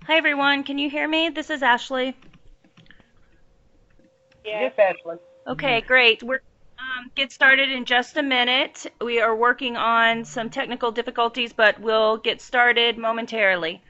Hi everyone, can you hear me? This is Ashley. Yes, Ashley. Okay, great. We're get started in just a minute. We are working on some technical difficulties, but we'll get started momentarily.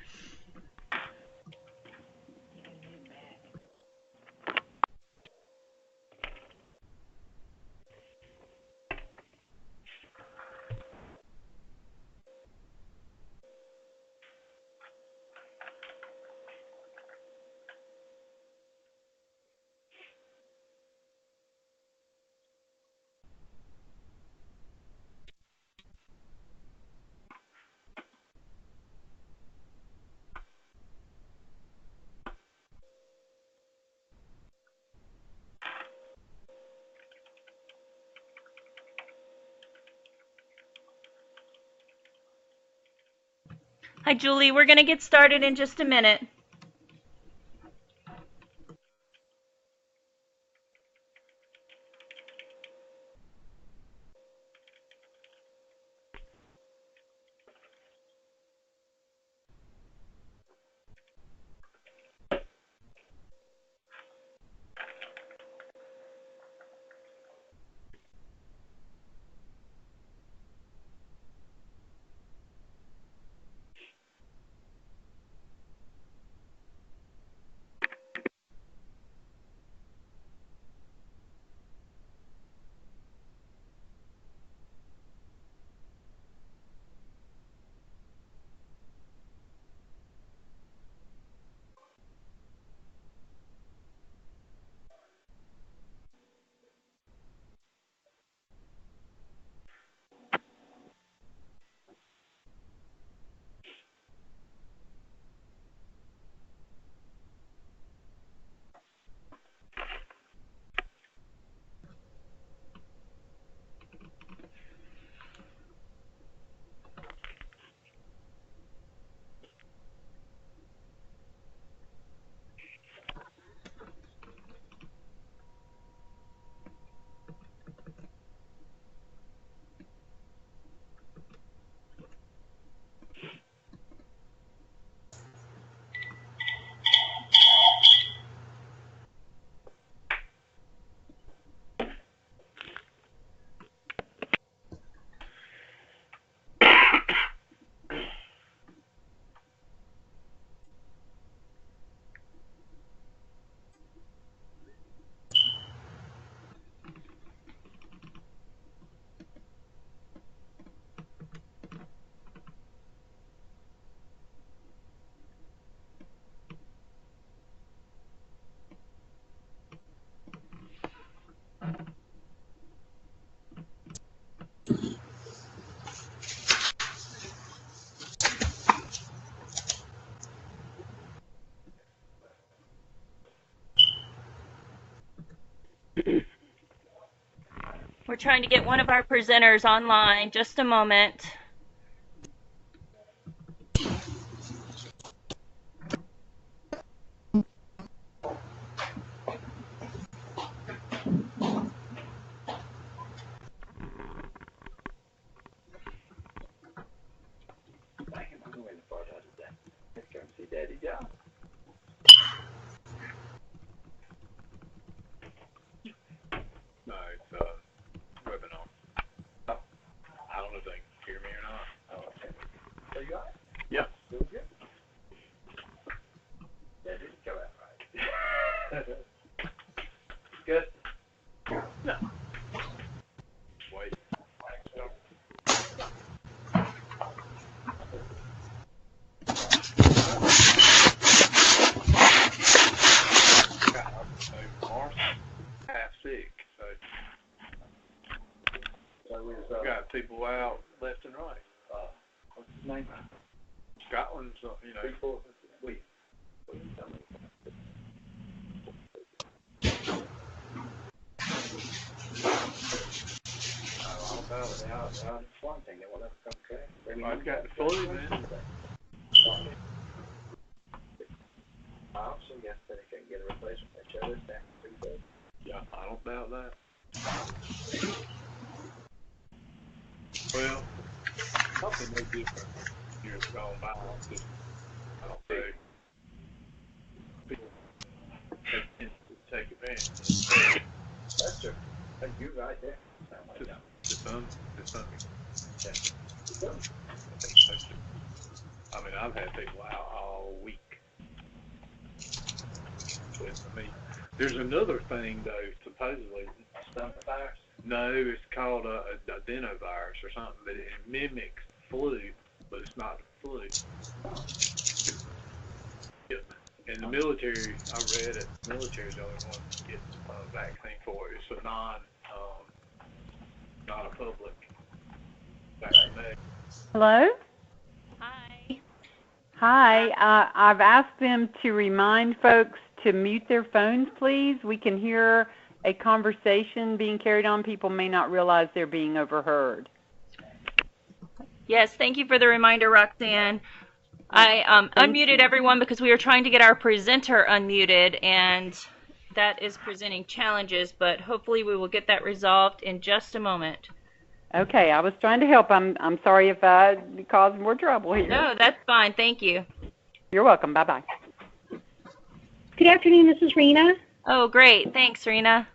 Hi Julie, we're going to get started in just a minute. We're trying to get one of our presenters online. Just a moment. No, it's webinar. I don't know if they can hear me or not. Oh, okay. So you got it? Yeah. Really good. That didn't come out right. Good. No. Wait. Mars half sick, so we got people out left and right. What's his name? Scotland's, People. Wait. I've got the flu, man. Yeah, I don't doubt that. Well, something no different years gone by. I don't know. You're right there. It's on me. I mean, I've had people out all week with me. There's another thing, though, supposedly. Stomach virus? No, it's called a adenovirus or something, but it mimics flu, but it's not flu. Yep. In the military, I read it. The military is the only one that gets a vaccine for it. It's a not a public vaccination. Hello? Hi. Hi. I've asked them to remind folks to mute their phones, please. We can hear a conversation being carried on. People may not realize they're being overheard. Yes, thank you for the reminder, Roxanne. I unmuted everyone because we were trying to get our presenter unmuted, and that is presenting challenges, but hopefully we will get that resolved in just a moment. Okay, I was trying to help. I'm sorry if I caused more trouble here. No, that's fine. Thank you. You're welcome. Bye-bye. Good afternoon, this is Rena. Oh, great. Thanks, Rena.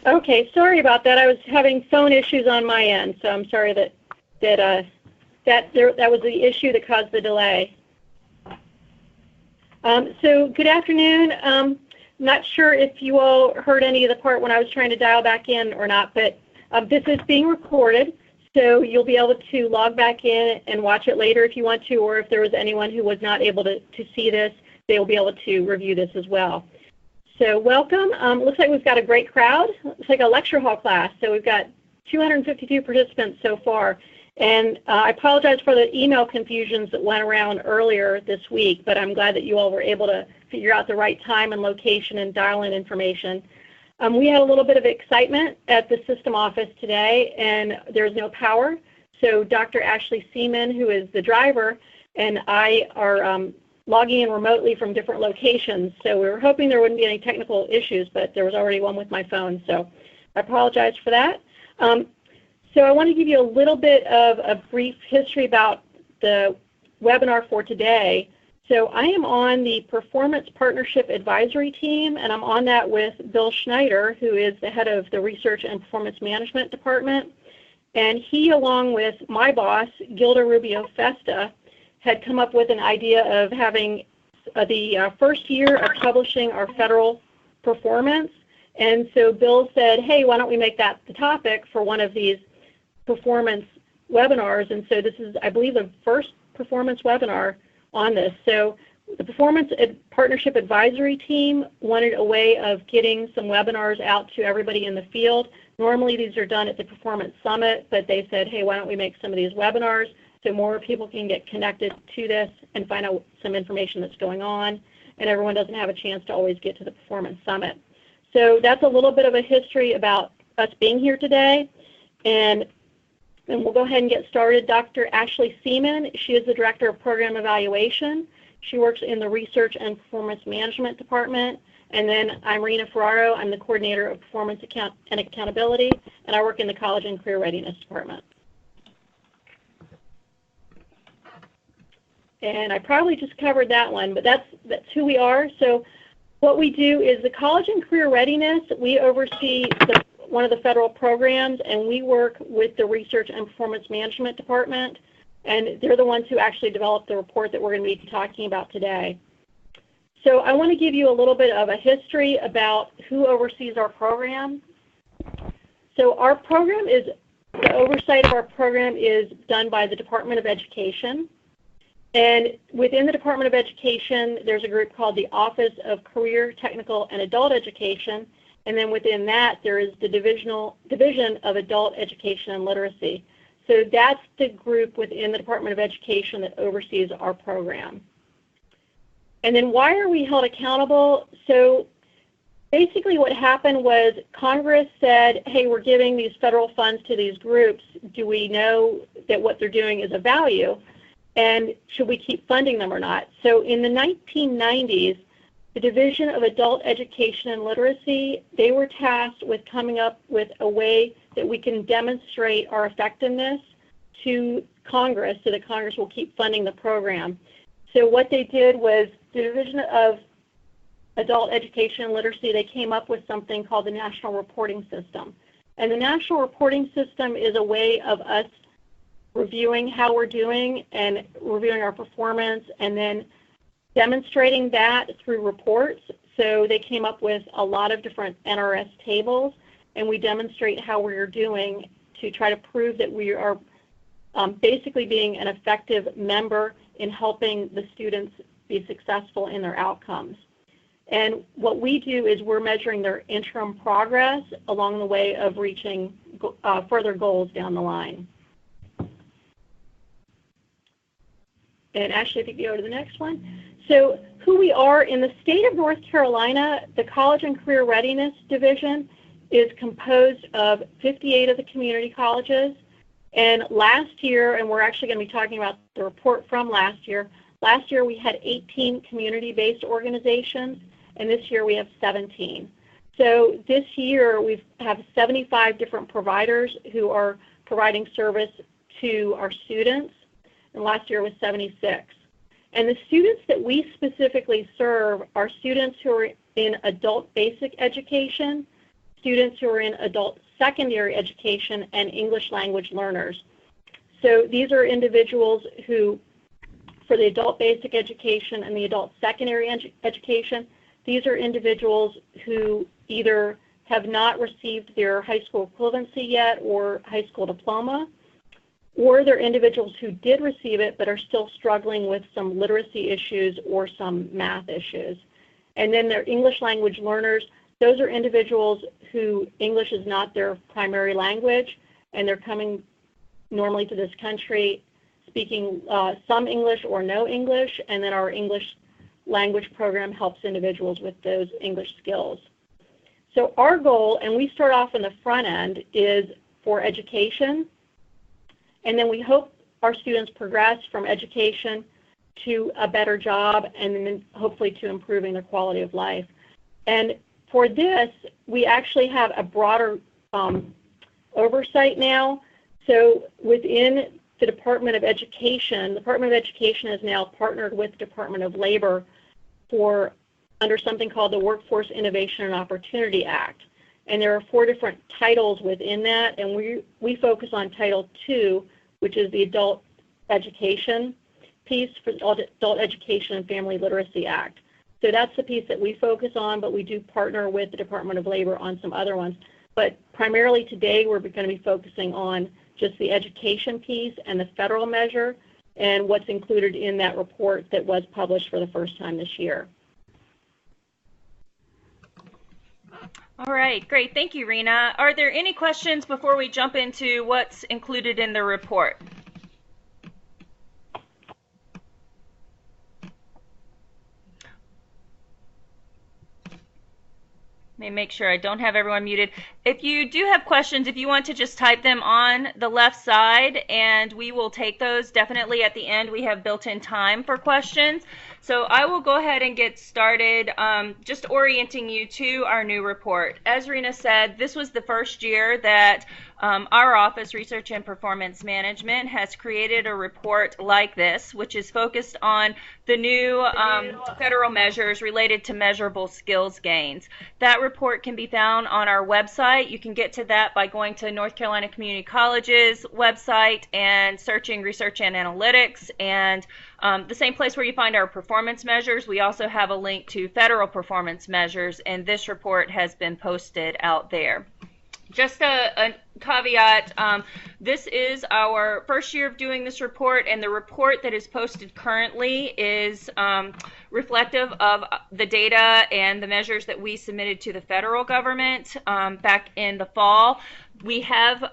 Okay, sorry about that. I was having phone issues on my end, so I'm sorry that was the issue that caused the delay. So good afternoon. Not sure if you all heard any of the part when I was trying to dial back in or not, but this is being recorded, so you'll be able to log back in and watch it later if you want to, or if there was anyone who was not able to see this, they will be able to review this as well. So welcome. Looks like we've got a great crowd. Looks like a lecture hall class. So we've got 252 participants so far. And I apologize for the email confusions that went around earlier this week, but I'm glad that you all were able to figure out the right time and location and dial in information. We had a little bit of excitement at the system office today, and there's no power. So Dr. Ashley Seaman, who is the driver, and I are logging in remotely from different locations. So we were hoping there wouldn't be any technical issues, but there was already one with my phone. So I apologize for that. So I want to give you a little bit of a brief history about the webinar for today. So I am on the Performance Partnership Advisory Team, and I'm on that with Bill Schneider, who is the head of the Research and Performance Management Department. And he, along with my boss, Gilda Rubio Festa, had come up with an idea of having the first year of publishing our federal performance. And so Bill said, hey, why don't we make that the topic for one of these performance webinars? And so this is, I believe, the first performance webinar on this. So the Performance Partnership Advisory Team wanted a way of getting some webinars out to everybody in the field. Normally these are done at the Performance Summit, but they said, hey, why don't we make some of these webinars so more people can get connected to this and find out some information that's going on, and everyone doesn't have a chance to always get to the Performance Summit. So that's a little bit of a history about us being here today, and we'll go ahead and get started. Dr. Ashley Seaman, she is the Director of Program Evaluation. She works in the Research and Performance Management Department. And then I'm Rena Ferraro. I'm the Coordinator of Performance and Accountability, and I work in the College and Career Readiness Department. And I probably just covered that one, but that's who we are. So what we do is the College and Career Readiness, we oversee one of the federal programs, and we work with the Research and Performance Management Department, and they're the ones who actually developed the report that we're going to be talking about today. So I want to give you a little bit of a history about who oversees our program. So our program is, the oversight of our program is done by the Department of Education. And within the Department of Education, there's a group called the Office of Career, Technical, and Adult Education. And then within that, there is the Division of Adult Education and Literacy. So that's the group within the Department of Education that oversees our program. And then why are we held accountable? So basically what happened was Congress said, hey, we're giving these federal funds to these groups. Do we know that what they're doing is of value? And should we keep funding them or not? So in the 1990s, the Division of Adult Education and Literacy, they were tasked with coming up with a way that we can demonstrate our effectiveness to Congress so that Congress will keep funding the program. So what they did was the Division of Adult Education and Literacy, they came up with something called the National Reporting System. And the national reporting system is a way of us reviewing how we're doing and reviewing our performance and then demonstrating that through reports. So they came up with a lot of different NRS tables, and we demonstrate how we're doing to try to prove that we are basically being an effective member in helping the students be successful in their outcomes. And what we do is we're measuring their interim progress along the way of reaching further goals down the line. And actually, if you go to the next one. So who we are in the state of North Carolina, the College and Career Readiness Division is composed of 58 of the community colleges. And last year, and we're actually going to be talking about the report from last year we had 18 community-based organizations, and this year we have 17. So this year we have 75 different providers who are providing service to our students, and last year was 76. And the students that we specifically serve are students who are in adult basic education, students who are in adult secondary education, and English language learners. So these are individuals who, for the adult basic education and the adult secondary education, these are individuals who either have not received their high school equivalency yet or high school diploma, or they're individuals who did receive it but are still struggling with some literacy issues or some math issues. And then they're English language learners. Those are individuals who English is not their primary language, and they're coming normally to this country speaking some English or no English, and then our English language program helps individuals with those English skills. So our goal, and we start off in the front end, is for education, and then we hope our students progress from education to a better job and then hopefully to improving their quality of life. And for this, we actually have a broader oversight now. So within the Department of Education has now partnered with the Department of Labor under something called the Workforce Innovation and Opportunity Act. And there are 4 different titles within that, and we focus on Title II, which is the adult education piece for the Adult Education and Family Literacy Act. So that's the piece that we focus on, but we do partner with the Department of Labor on some other ones. But primarily today we're going to be focusing on just the education piece and the federal measure and what's included in that report that was published for the first time this year. All right, great. Thank you, Rena. Are there any questions before we jump into what's included in the report? Let me make sure I don't have everyone muted. If you do have questions, if you want to just type them on the left side, and we will take those. Definitely at the end, we have built-in time for questions. So I will go ahead and get started just orienting you to our new report. As Rena said, this was the first year that our office, Research and Performance Management, has created a report like this, which is focused on the new federal measures related to measurable skills gains. That report can be found on our website. You can get to that by going to North Carolina Community College's website and searching Research and Analytics, and the same place where you find our performance measures, we also have a link to federal performance measures, and this report has been posted out there. Just a caveat, this is our first year of doing this report, and the report that is posted currently is reflective of the data and the measures that we submitted to the federal government back in the fall. We have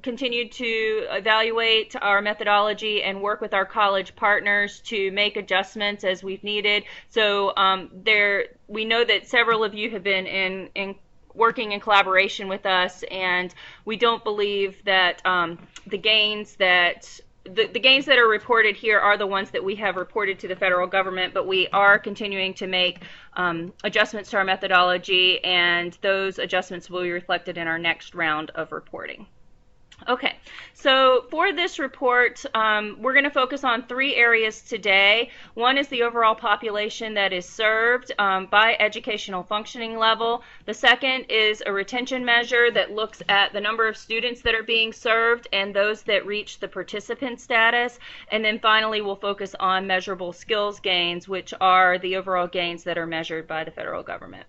continued to evaluate our methodology and work with our college partners to make adjustments as we've needed. So we know that several of you have been in working in collaboration with us, and we don't believe that the gains that are reported here are the ones that we have reported to the federal government, but we are continuing to make adjustments to our methodology, and those adjustments will be reflected in our next round of reporting. Okay, so for this report, we're going to focus on 3 areas today. One is the overall population that is served by educational functioning level. The second is a retention measure that looks at the number of students that are being served and those that reach the participant status. And then finally, we'll focus on measurable skills gains, which are the overall gains that are measured by the federal government.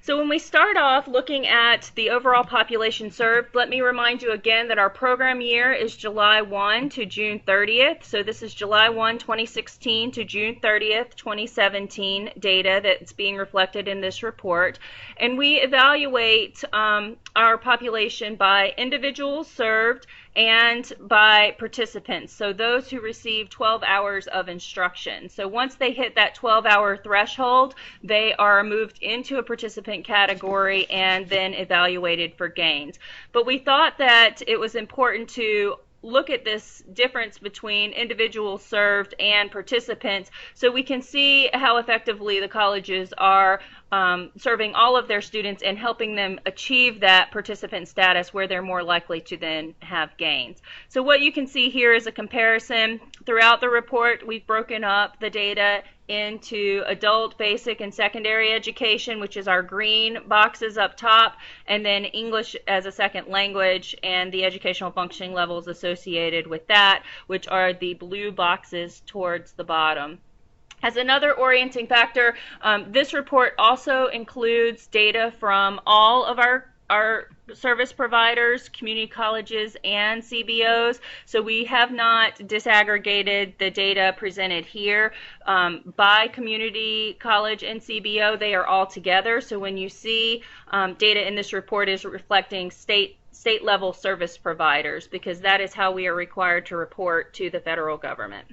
So when we start off looking at the overall population served, let me remind you again that our program year is July 1 to June 30th. So this is July 1, 2016 to June 30th, 2017 data that's being reflected in this report. And we evaluate our population by individuals served and by participants, so those who receive 12 hours of instruction. So once they hit that 12-hour threshold, they are moved into a participant category and then evaluated for gains. But we thought that it was important to look at this difference between individuals served and participants so we can see how effectively the colleges are serving all of their students and helping them achieve that participant status where they're more likely to then have gains. So what you can see here is a comparison. Throughout the report, we've broken up the data into adult, basic, and secondary education, which is our green boxes up top, and then English as a second language and the educational functioning levels associated with that, which are the blue boxes towards the bottom. As another orienting factor, this report also includes data from all of our service providers, community colleges, and CBOs. So we have not disaggregated the data presented here by community college and CBO. They are all together. So when you see data in this report is reflecting state level service providers, because that is how we are required to report to the federal government.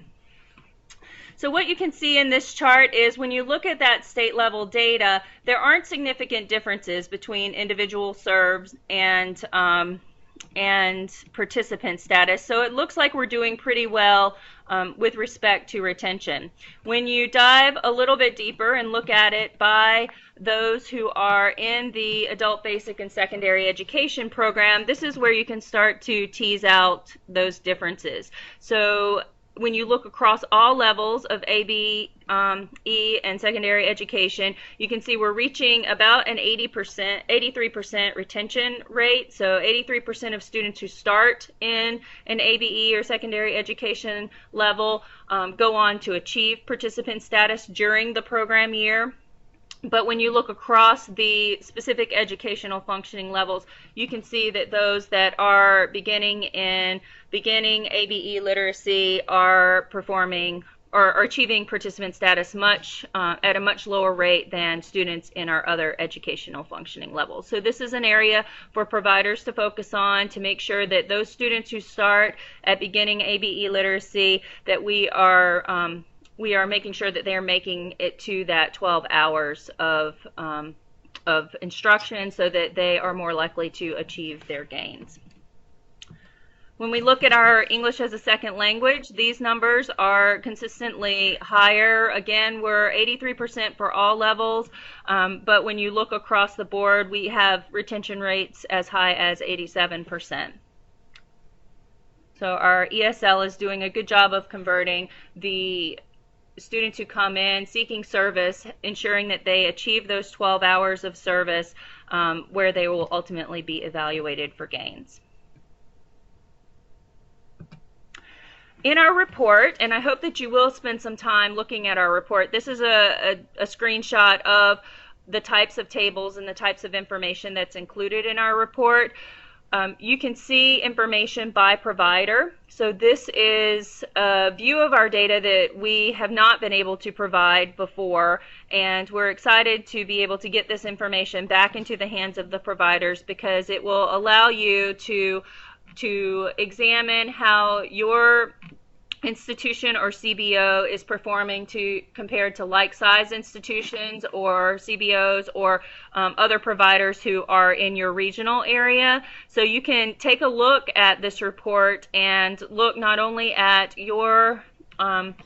So what you can see in this chart is when you look at that state level data, there aren't significant differences between individual serves and participant status. So it looks like we're doing pretty well with respect to retention. When you dive a little bit deeper and look at it by those who are in the adult basic and secondary education program, this is where you can start to tease out those differences. So when you look across all levels of ABE and secondary education, you can see we're reaching about an 83% retention rate. So 83% of students who start in an ABE or secondary education level go on to achieve participant status during the program year. But when you look across the specific educational functioning levels, you can see that those that are beginning ABE literacy are performing or achieving participant status at a much lower rate than students in our other educational functioning levels. So this is an area for providers to focus on to make sure that those students who start at beginning ABE literacy, that we are making sure that they're making it to that 12 hours of instruction so that they are more likely to achieve their gains. When we look at our English as a second language, these numbers are consistently higher. Again, we're 83% for all levels, but when you look across the board, we have retention rates as high as 87%. So our ESL is doing a good job of converting the students who come in seeking service, ensuring that they achieve those 12 hours of service where they will ultimately be evaluated for gains. In our report, and I hope that you will spend some time looking at our report, this is a screenshot of the types of tables and the types of information that's included in our report. You can see information by provider. So this is a view of our data that we have not been able to provide before, and we're excited to be able to get this information back into the hands of the providers because it will allow you to examine how your institution or CBO is performing compared to like-size institutions or CBOs or other providers who are in your regional area. So you can take a look at this report and look not only at your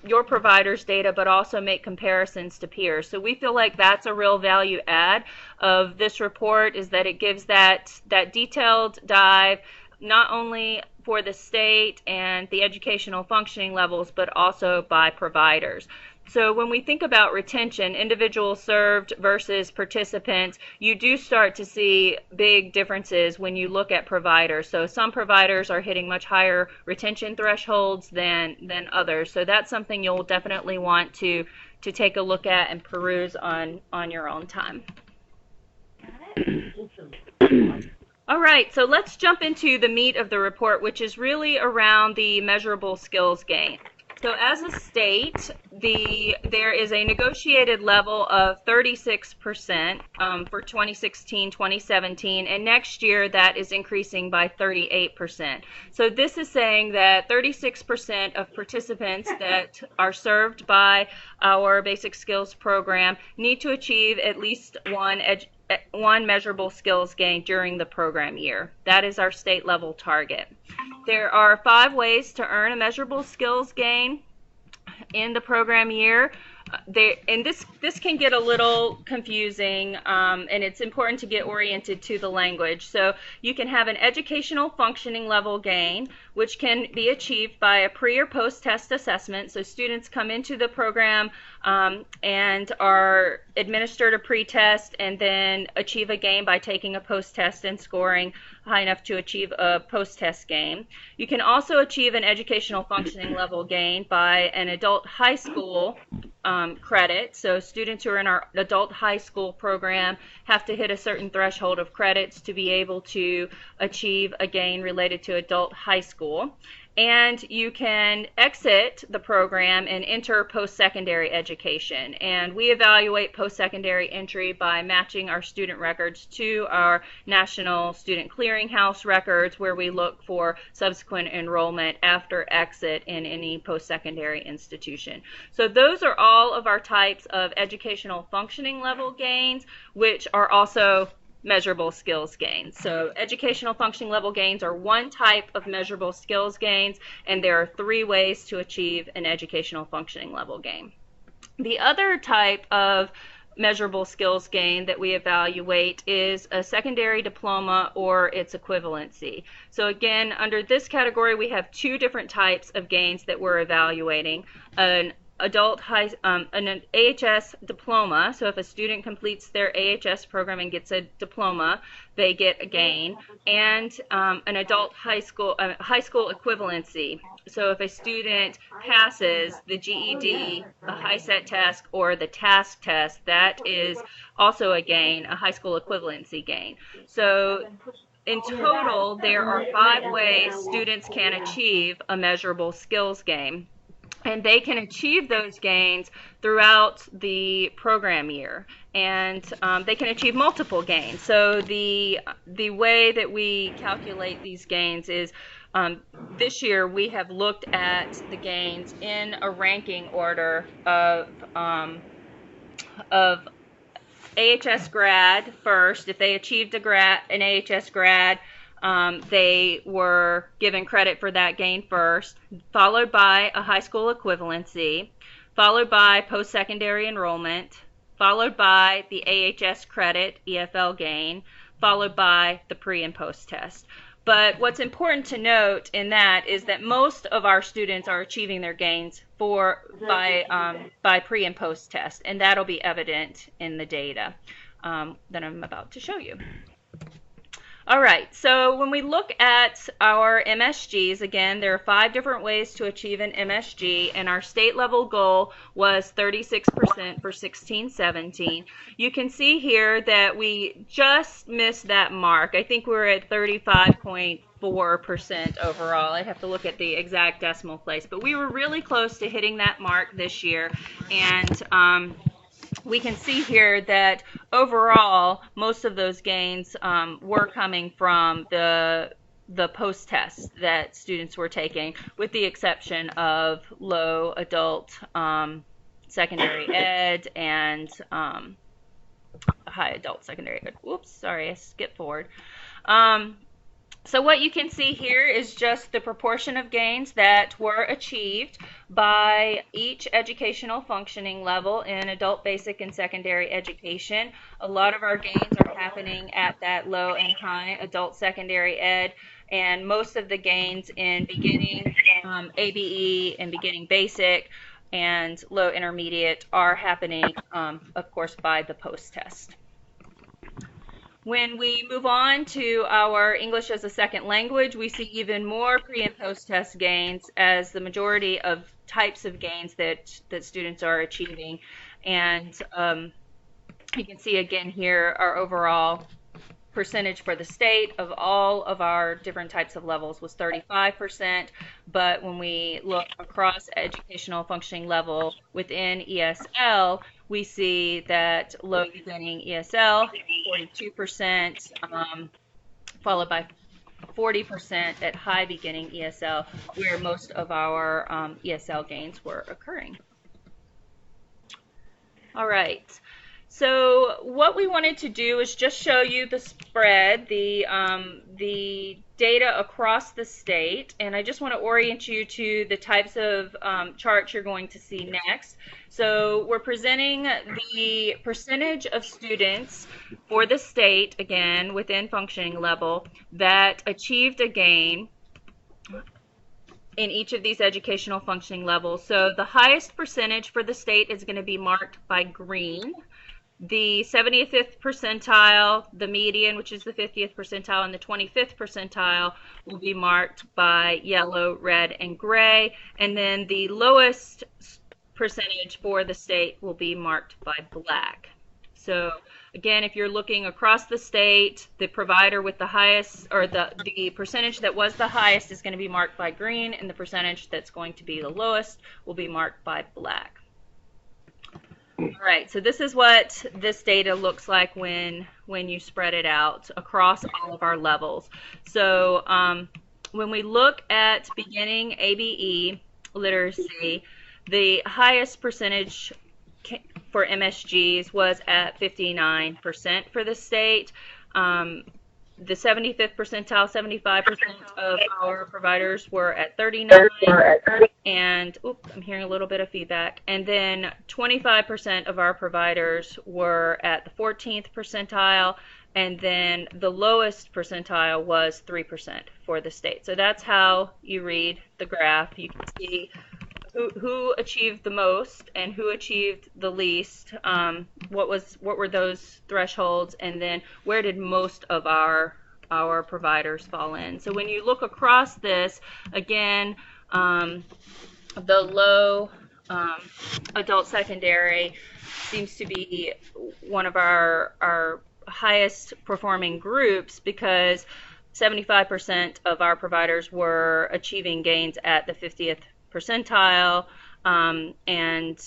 your provider's data, but also make comparisons to peers. So we feel like that's a real value add of this report, is that it gives that detailed dive, not only for the state and the educational functioning levels, but also by providers. So when we think about retention, individuals served versus participants, you do start to see big differences when you look at providers. So some providers are hitting much higher retention thresholds than others. So that's something you'll definitely want to take a look at and peruse on your own time. All right, so let's jump into the meat of the report, which is really around the measurable skills gain. So as a state, there is a negotiated level of 36% for 2016-2017, and next year that is increasing by 38%. So this is saying that 36% of participants that are served by our basic skills program need to achieve at least one measurable skills gain during the program year. That is our state level target. There are 5 ways to earn a measurable skills gain in the program year. And this can get a little confusing, and it's important to get oriented to the language. So you can have an educational functioning level gain, which can be achieved by a pre or post test assessment. So students come into the program and are administered a pre-test and then achieve a gain by taking a post-test and scoring high enough to achieve a post-test gain. You can also achieve an educational functioning level gain by an adult high school credit. So students who are in our adult high school program have to hit a certain threshold of credits to be able to achieve a gain related to adult high school. And you can exit the program and enter post-secondary education. And we evaluate post-secondary entry by matching our student records to our National Student Clearinghouse records, where we look for subsequent enrollment after exit in any post-secondary institution. So those are all of our types of educational functioning level gains, which are also measurable skills gains. So educational functioning level gains are one type of measurable skills gains, and there are 3 ways to achieve an educational functioning level gain. The other type of measurable skills gain that we evaluate is a secondary diploma or its equivalency. So again, under this category, we have 2 different types of gains that we're evaluating. An AHS diploma. So if a student completes their AHS program and gets a diploma, they get a gain. And an adult high school equivalency. So if a student passes the GED, the HiSET test, or the TASK test, that is also a gain, a high school equivalency gain. So in total, there are 5 ways students can achieve a measurable skills gain. And they can achieve those gains throughout the program year, and they can achieve multiple gains. So the way that we calculate these gains is this year we have looked at the gains in a ranking order of AHS grad first. If they achieved an AHS grad, they were given credit for that gain first, followed by a high school equivalency, followed by post-secondary enrollment, followed by the AHS credit EFL gain, followed by the pre and post test. But what's important to note in that is that most of our students are achieving their gains by pre and post test, and that'll be evident in the data that I'm about to show you. All right, so when we look at our MSGs, again, there are 5 different ways to achieve an MSG, and our state level goal was 36% for 16-17. You can see here that we just missed that mark. I think we were at 35.4% overall. I'd have to look at the exact decimal place, but we were really close to hitting that mark this year, and we can see here that overall most of those gains were coming from the post-tests that students were taking, with the exception of low adult secondary ed and high adult secondary ed. Whoops, sorry, I skipped forward. So what you can see here is just the proportion of gains that were achieved by each educational functioning level in adult basic and secondary education. A lot of our gains are happening at that low and high adult secondary ed, and most of the gains in beginning ABE and beginning basic and low intermediate are happening, of course, by the post-test. When we move on to our English as a second language, we see even more pre and post-test gains as the majority of types of gains that students are achieving. And you can see again here our overall percentage for the state of all of our different types of levels was 35%, but when we look across educational functioning level within ESL, we see that low beginning ESL, 42%, followed by 40% at high beginning ESL, where most of our ESL gains were occurring. All right. So what we wanted to do is just show you the spread, the data across the state, and I just want to orient you to the types of charts you're going to see next. So we're presenting the percentage of students for the state, again, within functioning level, that achieved a gain in each of these educational functioning levels. So the highest percentage for the state is going to be marked by green. The 75th percentile, the median, which is the 50th percentile, and the 25th percentile will be marked by yellow, red, and gray. And then the lowest percentage for the state will be marked by black. So again, if you're looking across the state, the provider with the highest, or the percentage that was the highest is going to be marked by green, and the percentage that's going to be the lowest will be marked by black. All right, so this is what this data looks like when you spread it out across all of our levels. So when we look at beginning ABE literacy, the highest percentage for MSGs was at 59% for the state. The 75th percentile, 75% of our providers were at 39, and I'm hearing a little bit of feedback. And then 25% of our providers were at the 14th percentile, and then the lowest percentile was 3% for the state. So that's how you read the graph. You can see who achieved the most and who achieved the least, what were those thresholds, and then where did most of our providers fall in. So when you look across this, again, the low adult secondary seems to be one of our highest performing groups, because 75% of our providers were achieving gains at the 50th percentile, and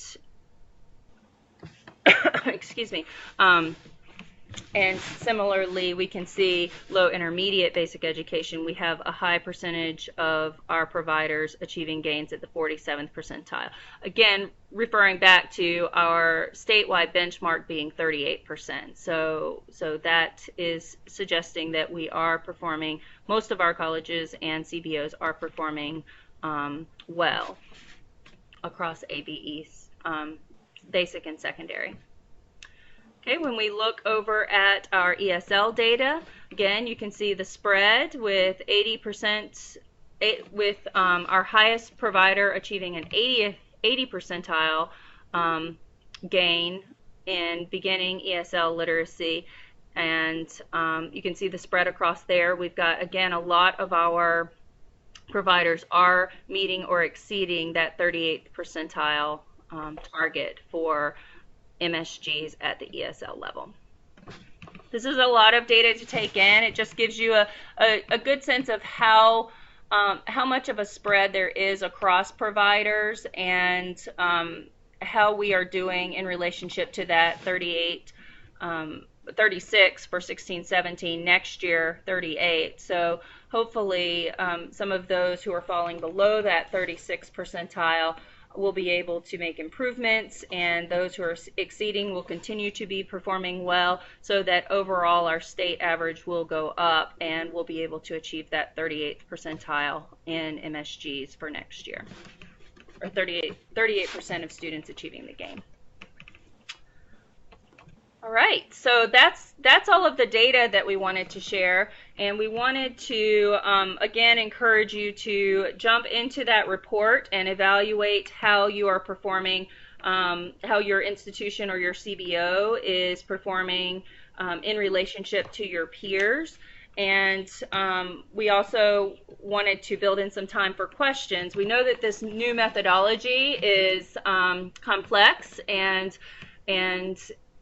excuse me, and similarly we can see low intermediate basic education, we have a high percentage of our providers achieving gains at the 47th percentile, again referring back to our statewide benchmark being 38%. So that is suggesting that we are performing, most of our colleges and CBOs are performing well across ABEs, basic and secondary. Okay, when we look over at our ESL data, again, you can see the spread with 80%, with our highest provider achieving an 80 percentile gain in beginning ESL literacy. And you can see the spread across there. We've got, again, a lot of our providers are meeting or exceeding that 38th percentile target for MSGs at the ESL level. This is a lot of data to take in. It just gives you a good sense of how much of a spread there is across providers, and how we are doing in relationship to that 36 for 16-17, next year 38. So hopefully some of those who are falling below that 36th percentile will be able to make improvements, and those who are exceeding will continue to be performing well, so that overall our state average will go up and we'll be able to achieve that 38th percentile in MSGs for next year, or 38% of students achieving the game. All right, so that's all of the data that we wanted to share, and we wanted to again encourage you to jump into that report and evaluate how you are performing, how your institution or your CBO is performing in relationship to your peers. And we also wanted to build in some time for questions. We know that this new methodology is complex and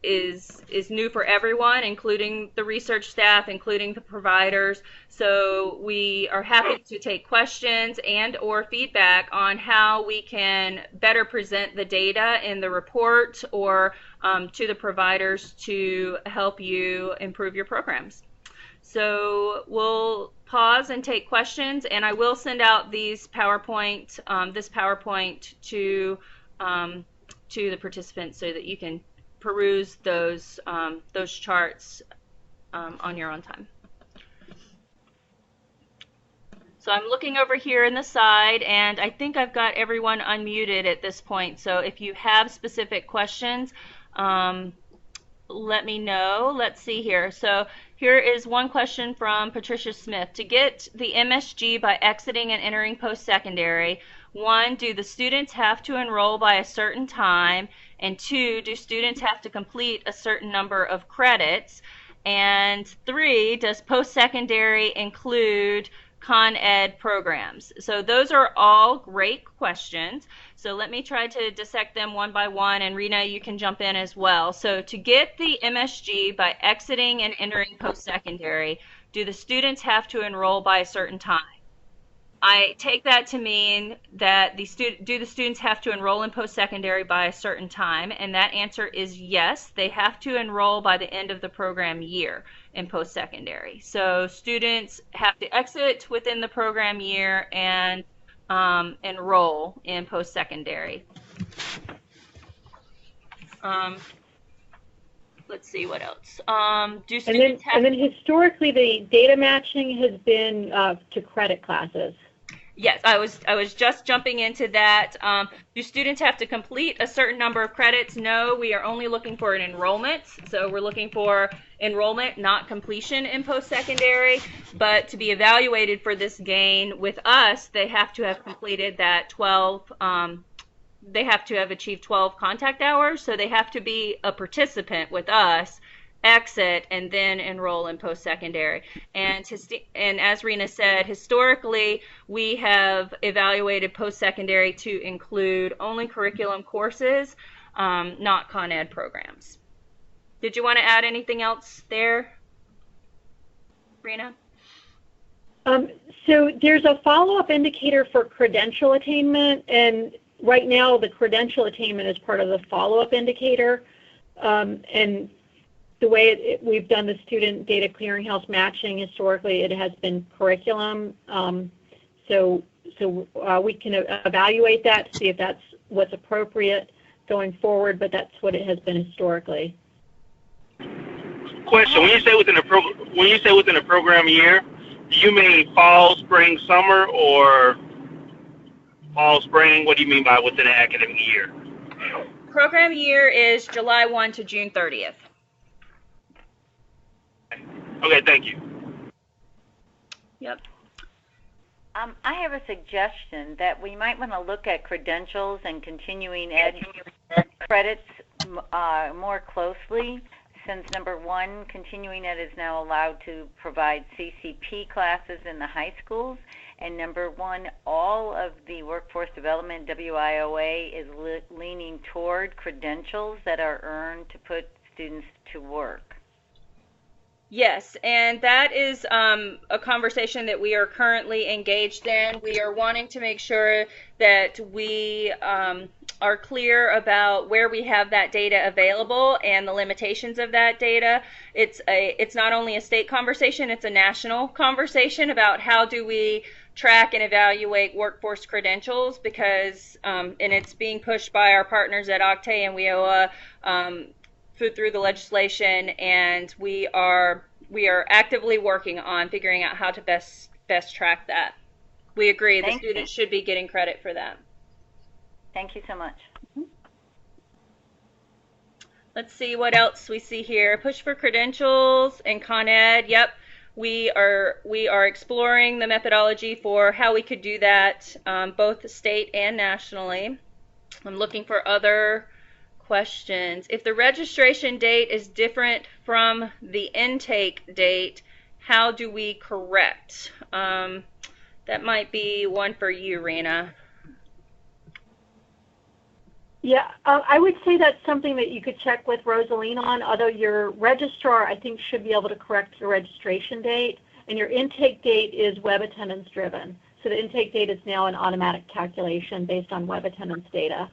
is new for everyone, including the research staff, including the providers. So we are happy to take questions and or feedback on how we can better present the data in the report or to the providers to help you improve your programs. So we'll pause and take questions, and I will send out these PowerPoint, this PowerPoint to the participants so that you can peruse those charts on your own time. So I'm looking over here in the side, and I think I've got everyone unmuted at this point. So if you have specific questions, let me know. Let's see here. So here is one question from Patricia Smith. To get the MSG by exiting and entering post-secondary, 1, do the students have to enroll by a certain time? And 2, do students have to complete a certain number of credits? And 3, does post-secondary include Con Ed programs? So those are all great questions. So let me try to dissect them one by one, and Rena, you can jump in as well. So to get the MSG by exiting and entering post-secondary, do the students have to enroll by a certain time? I take that to mean that do the students have to enroll in post-secondary by a certain time? And that answer is yes, they have to enroll by the end of the program year in post-secondary. So students have to exit within the program year and enroll in post-secondary. Let's see what else. Do students and then historically, the data matching has been to credit classes. Yes, I was just jumping into that. Do students have to complete a certain number of credits? No, we are only looking for an enrollment. So we're looking for enrollment, not completion in post-secondary. But to be evaluated for this gain with us, they have to have completed that 12, they have to have achieved 12 contact hours. So they have to be a participant with us, exit, and then enroll in post-secondary. And as Rena said, historically, we have evaluated post-secondary to include only curriculum courses, not Con Ed programs. Did you want to add anything else there, Rena? So there's a follow-up indicator for credential attainment, and right now the credential attainment is part of the follow-up indicator. And the way we've done the student data clearinghouse matching historically, it has been curriculum. So we can evaluate that, see if that's what's appropriate going forward, but that's what it has been historically. Question: when you say within a program year, do you mean fall, spring, summer, or fall, spring? What do you mean by within an academic year? Program year is July 1 to June 30th. Okay, thank you. Yep. I have a suggestion that we might want to look at credentials and continuing ed credits more closely, since number 1, continuing ed is now allowed to provide CCP classes in the high schools, and number 1, all of the workforce development WIOA is leaning toward credentials that are earned to put students to work. Yes, and that is a conversation that we are currently engaged in. We are wanting to make sure that we are clear about where we have that data available and the limitations of that data. It's not only a state conversation, it's a national conversation about how do we track and evaluate workforce credentials because, and it's being pushed by our partners at Octane and WIOA through the legislation, and we are actively working on figuring out how to best track that. We agree the students should be getting credit for that. Thank you so much. Let's see what else we see here. Push for credentials and Con Ed. Yep, we are exploring the methodology for how we could do that, both state and nationally. I'm looking for other questions. If the registration date is different from the intake date, how do we correct? That might be one for you, Rena. Yeah, I would say that's something that you could check with Rosaline on, although your registrar, I think, should be able to correct your registration date, and your intake date is web attendance driven. So the intake date is now an automatic calculation based on web attendance data.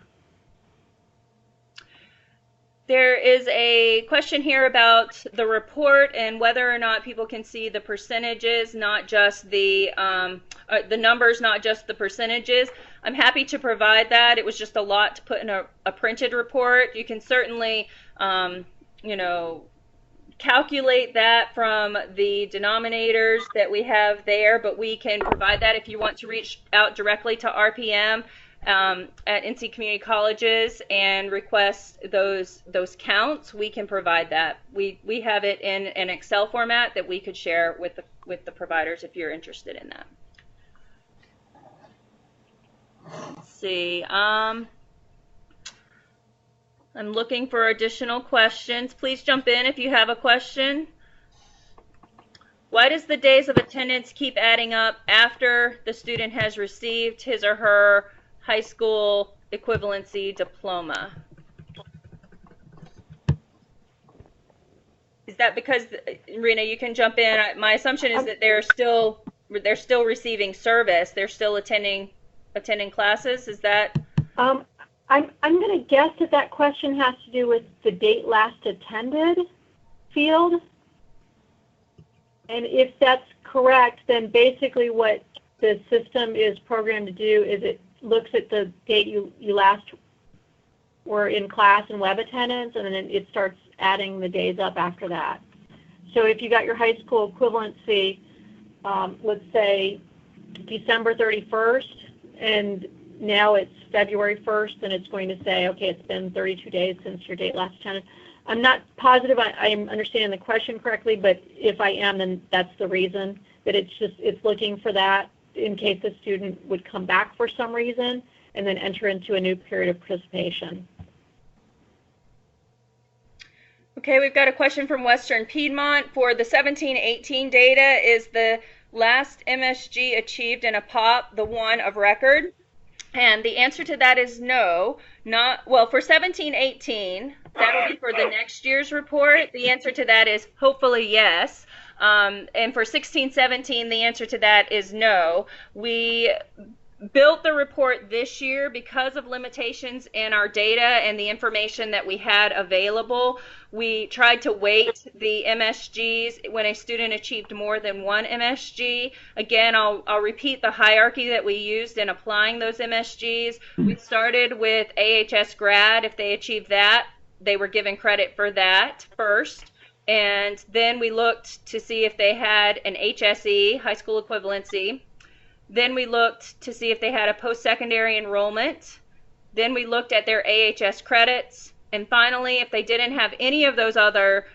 There is a question here about the report and whether or not people can see the percentages, not just the numbers, not just the percentages. I'm happy to provide that. It was just a lot to put in a printed report. You can certainly, calculate that from the denominators that we have there, but we can provide that if you want to reach out directly to RPM at NC Community Colleges and request those counts. We can provide that. We have it in an Excel format that we could share with the providers if you're interested in that. Let's see. I'm looking for additional questions. Please jump in if you have a question. Why does the days of attendance keep adding up after the student has received his or her high school equivalency diploma? Is that because, Rena, you can jump in. My assumption is that they're still receiving service. They're still attending classes. Is that? I'm going to guess that question has to do with the date last attended field. And if that's correct, then basically what the system is programmed to do is it looks at the date you last were in class and web attendance, and then it starts adding the days up after that. So if you got your high school equivalency, let's say December 31st, and now it's February 1st, and it's going to say, okay, it's been 32 days since your date last attended. I'm not positive I'm understanding the question correctly, but if I am, then that's the reason, that it's looking for that in case the student would come back for some reason and then enter into a new period of participation. Okay, we've got a question from Western Piedmont. For the 17-18 data, is the last MSG achieved in a POP the one of record? And the answer to that is no. Well, for 17-18, that'll be for the next year's report. The answer to that is hopefully yes. And for 16-17, the answer to that is no. We built the report this year because of limitations in our data and the information that we had available. We tried to weight the MSGs when a student achieved more than one MSG. Again, I'll repeat the hierarchy that we used in applying those MSGs. We started with AHS grad. If they achieved that, they were given credit for that first. And then we looked to see if they had an HSE, high school equivalency. Then we looked to see if they had a post-secondary enrollment. Then we looked at their AHS credits. And finally, if they didn't have any of those other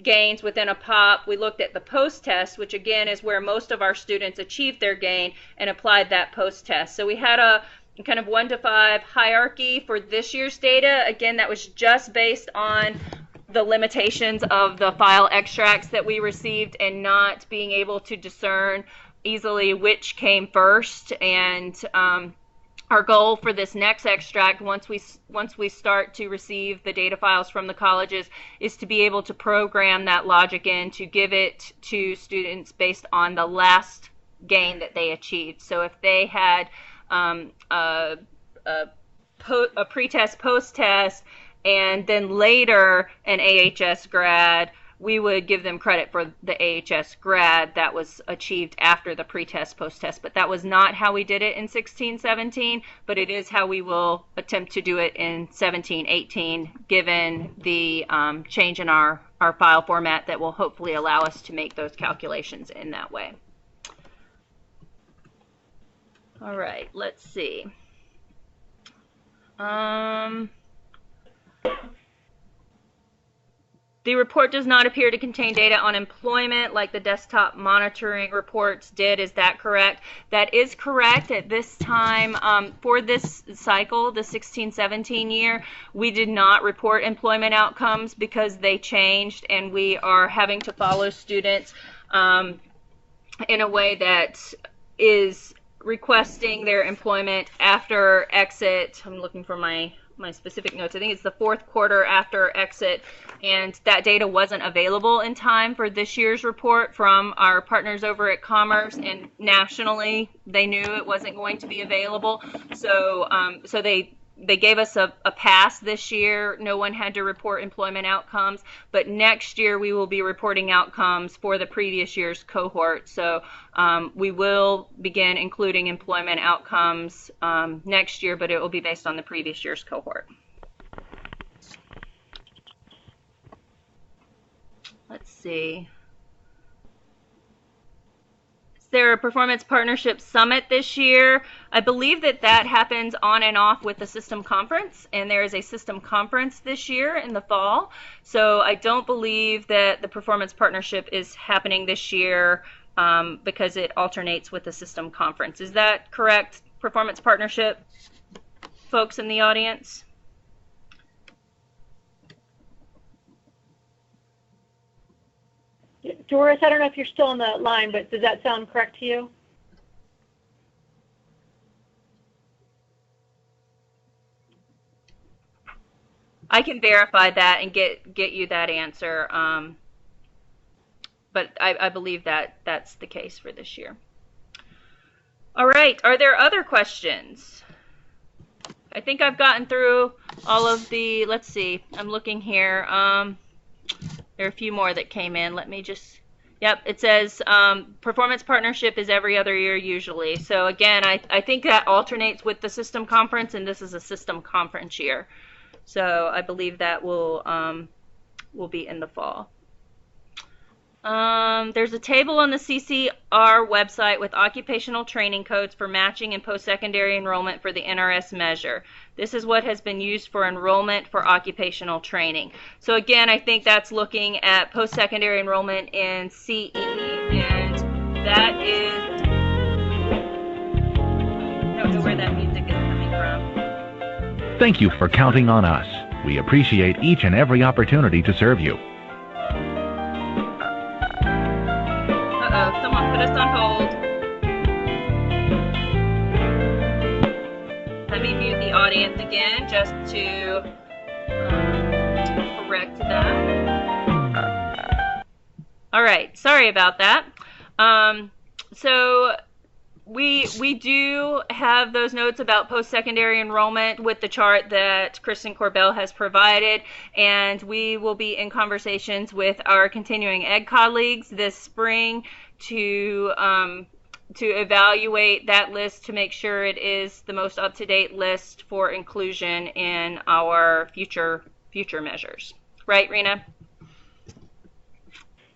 gains within a POP, we looked at the post-test, which again is where most of our students achieved their gain, and applied that post-test. So we had a kind of 1 to 5 hierarchy for this year's data. Again, that was just based on the limitations of the file extracts that we received and not being able to discern easily which came first. And our goal for this next extract, once we start to receive the data files from the colleges, is to be able to program that logic in to give it to students based on the last gain that they achieved. So if they had a pretest, post-test, and then later an AHS grad, we would give them credit for the AHS grad that was achieved after the pre-test, post-test. But that was not how we did it in 16-17, but it is how we will attempt to do it in 17-18, given the change in our file format that will hopefully allow us to make those calculations in that way. All right, let's see. The report does not appear to contain data on employment like the desktop monitoring reports did. Is that correct? That is correct. At this time, for this cycle, the 16-17 year, we did not report employment outcomes because they changed, and we are having to follow students in a way that is requesting their employment after exit. I'm looking for my specific notes. I think it's the fourth quarter after exit, and that data wasn't available in time for this year's report from our partners over at Commerce, and nationally they knew it wasn't going to be available. So they gave us a pass this year. No one had to report employment outcomes, but next year we will be reporting outcomes for the previous year's cohort. So we will begin including employment outcomes next year, but it will be based on the previous year's cohort. Let's see. Is there a performance partnership summit this year? I believe that happens on and off with the system conference, and there is a system conference this year in the fall. So I don't believe that the performance partnership is happening this year because it alternates with the system conference. Is that correct, performance partnership folks in the audience? Doris, I don't know if you're still on the line, but does that sound correct to you? I can verify that and get you that answer, but I believe that's the case for this year. All right, are there other questions? I think I've gotten through all of the, let's see, I'm looking here. There are a few more that came in. Let me just, yep, it says performance partnership is every other year usually. So again, I think that alternates with the system conference, and this is a system conference year. So I believe that will be in the fall. There's a table on the CCR website with occupational training codes for matching and post-secondary enrollment for the NRS measure. This is what has been used for enrollment for occupational training. So again, I think that's looking at post-secondary enrollment in CE, and that is, I don't know where that music is coming from. Thank you for counting on us. We appreciate each and every opportunity to serve you. Someone put us on hold. Let me mute the audience again just to correct that. All right, sorry about that. So we do have those notes about post-secondary enrollment with the chart that Kristen Corbell has provided, and we will be in conversations with our continuing ed colleagues this spring to evaluate that list to make sure it is the most up-to-date list for inclusion in our future measures. Right, Rena?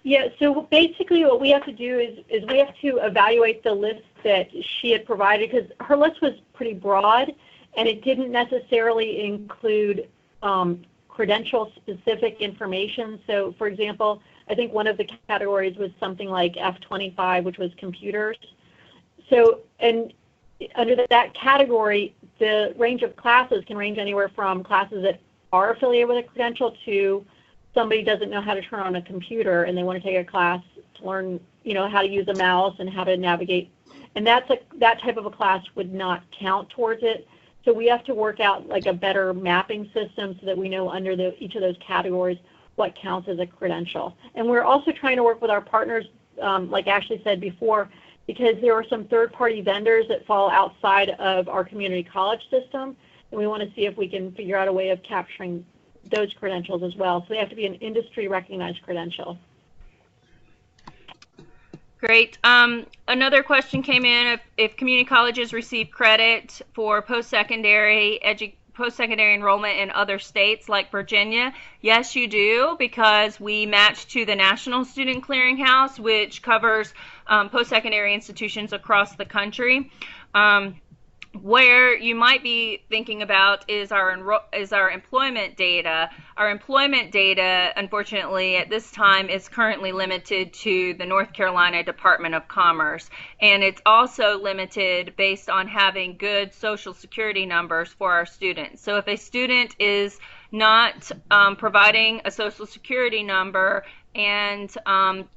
Yeah, so basically what we have to do is we have to evaluate the list that she had provided, because her list was pretty broad and it didn't necessarily include credential-specific information. So, for example, I think one of the categories was something like F25, which was computers. So, and under that category, the range of classes can range anywhere from classes that are affiliated with a credential to somebody doesn't know how to turn on a computer and they want to take a class to learn, how to use a mouse and how to navigate. And that type of a class would not count towards it. So we have to work out like a better mapping system so that we know under each of those categories what counts as a credential. And we're also trying to work with our partners, like Ashley said before, because there are some third-party vendors that fall outside of our community college system, and we want to see if we can figure out a way of capturing those credentials as well. So they have to be an industry recognized credential. Great. Another question came in, if community colleges receive credit for post-secondary enrollment in other states like Virginia. Yes, you do, because we match to the National Student Clearinghouse, which covers post-secondary institutions across the country. Where you might be thinking about is our employment data. Our employment data, unfortunately, at this time is currently limited to the North Carolina Department of Commerce, and it's also limited based on having good Social Security numbers for our students. So if a student is not providing a Social Security number and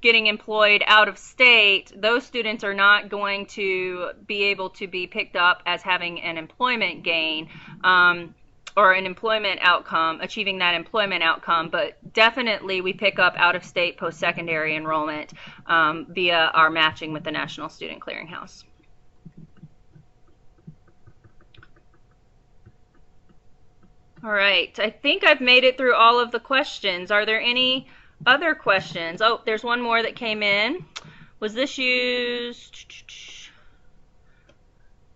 getting employed out of state, those students are not going to be able to be picked up as having an employment gain or an employment outcome, achieving that employment outcome. But definitely we pick up out-of-state post-secondary enrollment via our matching with the National Student Clearinghouse. All right, I think I've made it through all of the questions. Are there any other questions? Oh, there's one more that came in. Was this used?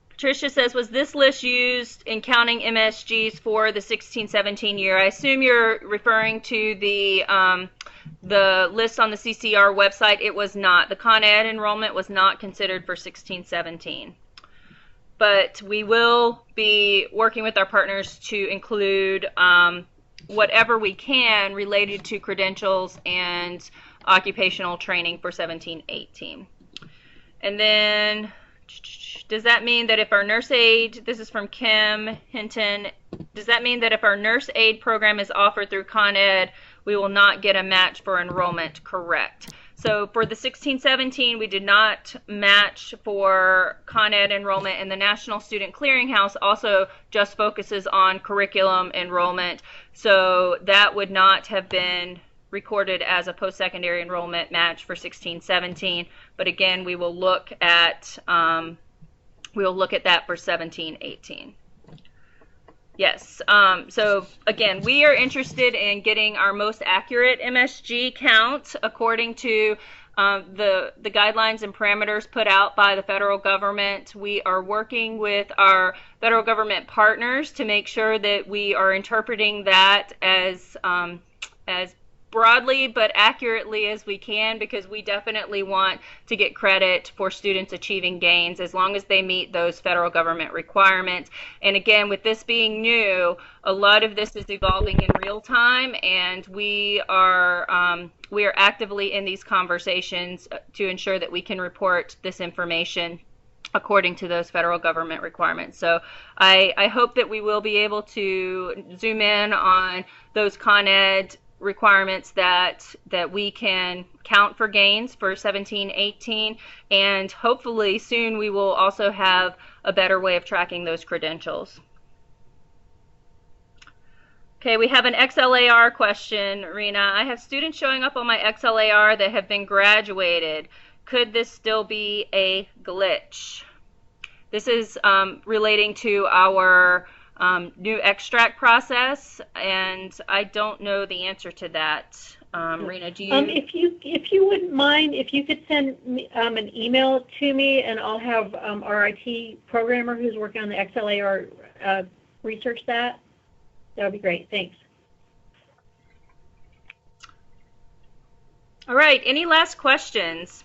Patricia says, was this list used in counting MSGs for the 16-17 year? I assume you're referring to the list on the CCR website. It was not. The Con Ed enrollment was not considered for 16-17. But we will be working with our partners to include whatever we can related to credentials and occupational training for 17-18. And then, does that mean that if our nurse aid, this is from Kim Hinton, does that mean that if our nurse aid program is offered through Con Ed, we will not get a match for enrollment? Correct. So for the 16-17, we did not match for Con Ed enrollment, and the National Student Clearinghouse also just focuses on curriculum enrollment. So that would not have been recorded as a post-secondary enrollment match for 16-17. But again, we will look at that for 17-18. Yes. So again, we are interested in getting our most accurate MSG count according to the guidelines and parameters put out by the federal government. We are working with our federal government partners to make sure that we are interpreting that as broadly but accurately as we can, because we definitely want to get credit for students achieving gains as long as they meet those federal government requirements. And again, with this being new, a lot of this is evolving in real time, and we are actively in these conversations to ensure that we can report this information according to those federal government requirements. So I hope that we will be able to zoom in on those Con Ed requirements that we can count for gains for 17-18, and hopefully soon we will also have a better way of tracking those credentials. Okay, we have an XLAR question, Rena. I have students showing up on my XLAR that have been graduated. Could this still be a glitch? This is relating to our new extract process, and I don't know the answer to that. Rena, do you? If you wouldn't mind, if you could send me, an email to me, and I'll have our IT programmer who's working on the XLAR research that. That would be great. Thanks. All right. Any last questions?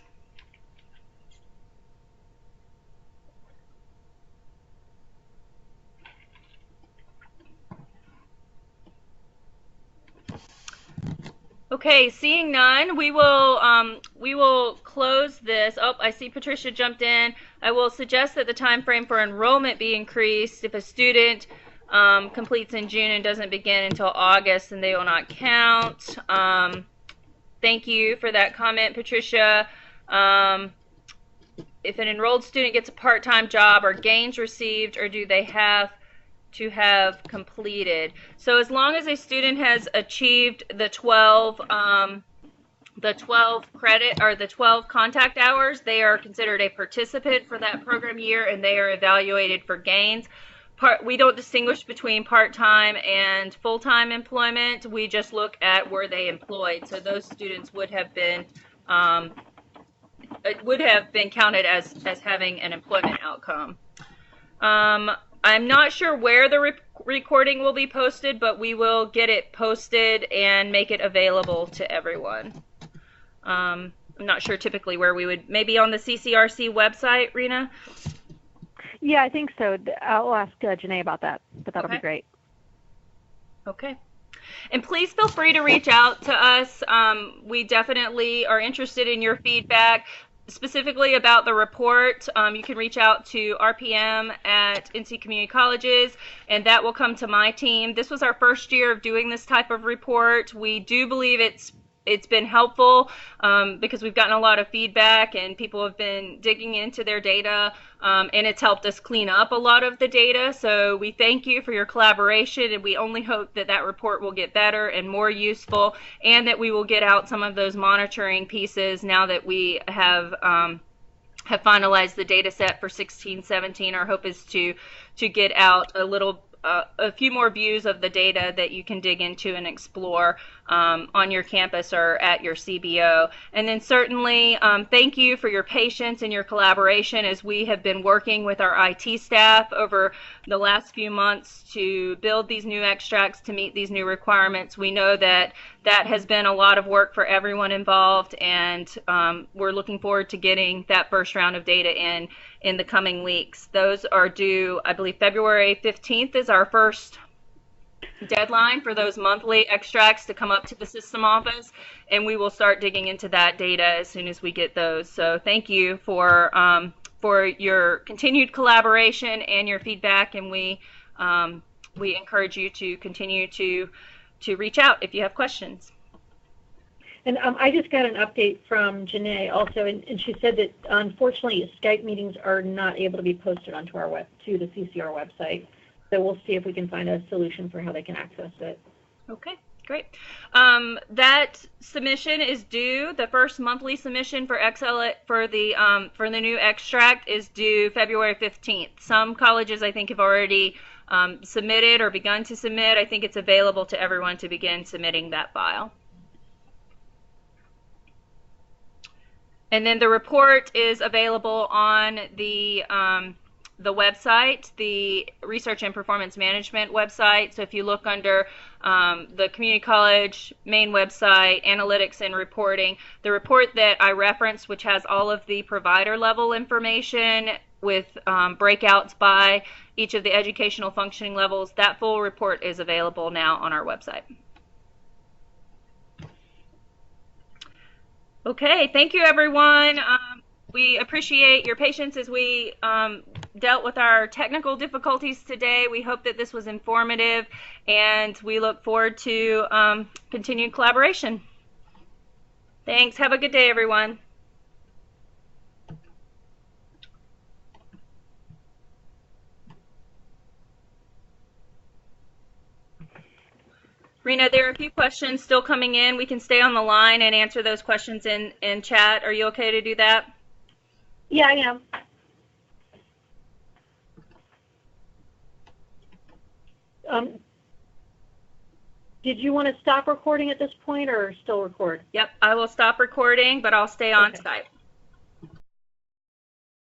Okay, seeing none, we will close this. Oh, I see Patricia jumped in. I will suggest that the time frame for enrollment be increased. If a student completes in June and doesn't begin until August, then they will not count. Thank you for that comment, Patricia. If an enrolled student gets a part-time job, are gains received, or do they have to have completed? So as long as a student has achieved the 12 credit or the 12 contact hours, they are considered a participant for that program year, and they are evaluated for gains. we don't distinguish between part-time and full-time employment. We just look at were they employed. So those students would have been counted as having an employment outcome. I'm not sure where the recording will be posted, but we will get it posted and make it available to everyone. I'm not sure typically where we would, maybe on the CCRC website, Rena? Yeah, I think so. I'll ask Janae about that, but that'll be great. Okay. And please feel free to reach out to us. We definitely are interested in your feedback, specifically about the report. You can reach out to RPM at NC Community Colleges, and that will come to my team. This was our first year of doing this type of report. We do believe it's been helpful because we've gotten a lot of feedback and people have been digging into their data, and it's helped us clean up a lot of the data. So we thank you for your collaboration, and we only hope that that report will get better and more useful, and that we will get out some of those monitoring pieces now that we have finalized the data set for 16-17. Our hope is to get out a few more views of the data that you can dig into and explore on your campus or at your CBO. And then certainly thank you for your patience and your collaboration as we have been working with our IT staff over the last few months to build these new extracts to meet these new requirements. We know that has been a lot of work for everyone involved, and we're looking forward to getting that first round of data in the coming weeks. Those are due, I believe, February 15th is our first deadline for those monthly extracts to come up to the system office, and we will start digging into that data as soon as we get those. So thank you for your continued collaboration and your feedback, and we encourage you to continue to reach out if you have questions. And I just got an update from Janae also, and she said that unfortunately Skype meetings are not able to be posted onto our to the CCR website. So we'll see if we can find a solution for how they can access it. Okay, great. That submission is due. The first monthly submission for for the new extract is due February 15th. Some colleges I think have already submitted or begun to submit. I think it's available to everyone to begin submitting that file. And then the report is available on the website, the Research and Performance Management website. So if you look under the Community College main website, Analytics and Reporting, the report that I referenced, which has all of the provider level information with breakouts by each of the educational functioning levels, that full report is available now on our website. Okay, thank you everyone. We appreciate your patience as we dealt with our technical difficulties today. We hope that this was informative, and we look forward to continued collaboration. Thanks. Have a good day, everyone. Rena, there are a few questions still coming in. We can stay on the line and answer those questions in chat. Are you okay to do that? Yeah, I am. Did you want to stop recording at this point or still record? Yep, I will stop recording, but I'll stay on Skype.